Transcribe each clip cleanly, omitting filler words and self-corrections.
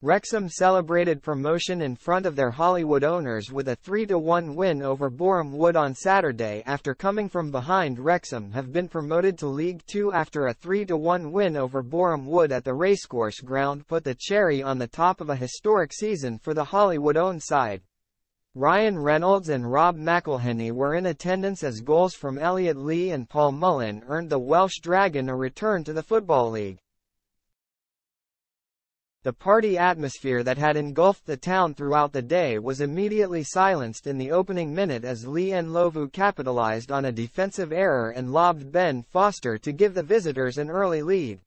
Wrexham celebrated promotion in front of their Hollywood owners with a 3-1 win over Boreham Wood on Saturday after coming from behind. Wrexham have been promoted to League Two after a 3-1 win over Boreham Wood at the racecourse ground put the cherry on the top of a historic season for the Hollywood-owned side. Ryan Reynolds and Rob McElhenney were in attendance as goals from Elliot Lee and Paul Mullin earned the Welsh Dragon a return to the Football League. The party atmosphere that had engulfed the town throughout the day was immediately silenced in the opening minute as Lee Ndlovu capitalized on a defensive error and lobbed Ben Foster to give the visitors an early lead.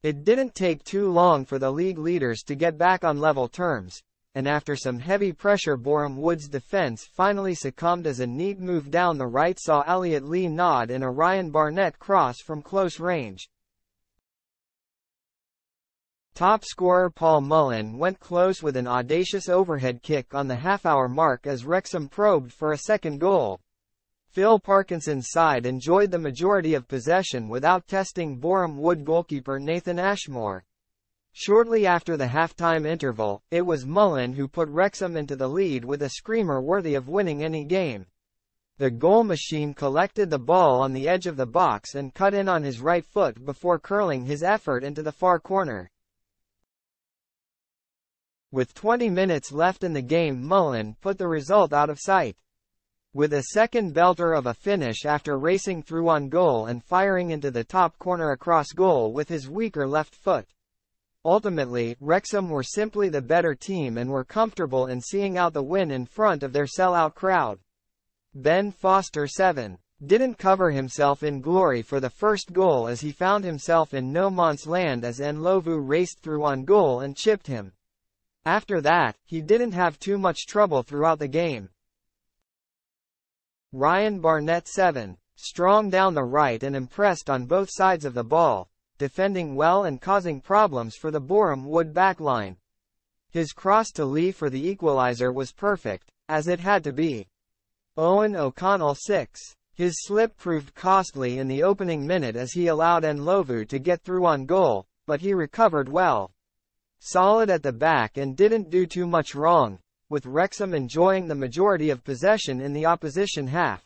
It didn't take too long for the league leaders to get back on level terms, and after some heavy pressure Boreham Wood's defense finally succumbed as a neat move down the right saw Elliot Lee nod in a Ryan Barnett cross from close range. Top scorer Paul Mullin went close with an audacious overhead kick on the half-hour mark as Wrexham probed for a second goal. Phil Parkinson's side enjoyed the majority of possession without testing Boreham Wood goalkeeper Nathan Ashmore. Shortly after the half-time interval, it was Mullin who put Wrexham into the lead with a screamer worthy of winning any game. The goal machine collected the ball on the edge of the box and cut in on his right foot before curling his effort into the far corner. With 20 minutes left in the game, Mullin put the result out of sight. With a second belter of a finish after racing through on goal and firing into the top corner across goal with his weaker left foot. Ultimately, Wrexham were simply the better team and were comfortable in seeing out the win in front of their sellout crowd. Ben Foster 7. Didn't cover himself in glory for the first goal as he found himself in no man's land as Ndlovu raced through on goal and chipped him. After that, he didn't have too much trouble throughout the game. Ryan Barnett 7. Strong down the right and impressed on both sides of the ball, defending well and causing problems for the Boreham Wood backline. His cross to Lee for the equalizer was perfect, as it had to be. Owen O'Connell 6. His slip proved costly in the opening minute as he allowed Ndlovu to get through on goal, but he recovered well. Solid at the back and didn't do too much wrong, with Wrexham enjoying the majority of possession in the opposition half.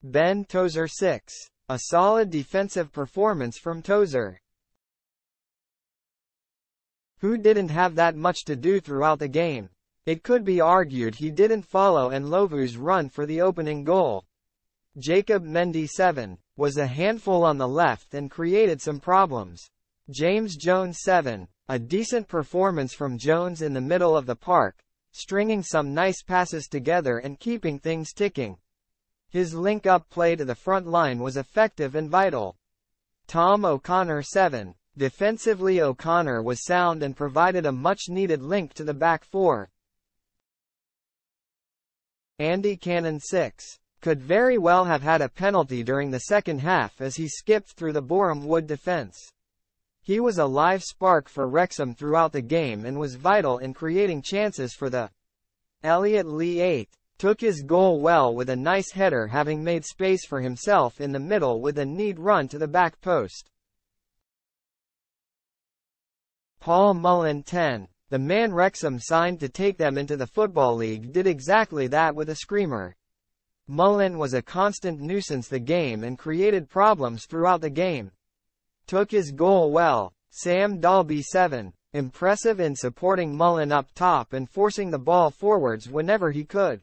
Ben Tozer 6. A solid defensive performance from Tozer, who didn't have that much to do throughout the game. It could be argued he didn't follow Ndlovu's run for the opening goal. Jacob Mendy 7. Was a handful on the left and created some problems. James Jones 7. A decent performance from Jones in the middle of the park, stringing some nice passes together and keeping things ticking. His link-up play to the front line was effective and vital. Tom O'Connor 7. Defensively O'Connor was sound and provided a much-needed link to the back four. Andy Cannon 6. Could very well have had a penalty during the second half as he skipped through the Boreham Wood defense. He was a live spark for Wrexham throughout the game and was vital in creating chances for the Elliot Lee 8. Took his goal well with a nice header, having made space for himself in the middle with a neat run to the back post. Paul Mullin 10. The man Wrexham signed to take them into the Football League did exactly that with a screamer. Mullin was a constant nuisance the game and created problems throughout the game. Took his goal well. Sam Dalby 7. Impressive in supporting Mullin up top and forcing the ball forwards whenever he could.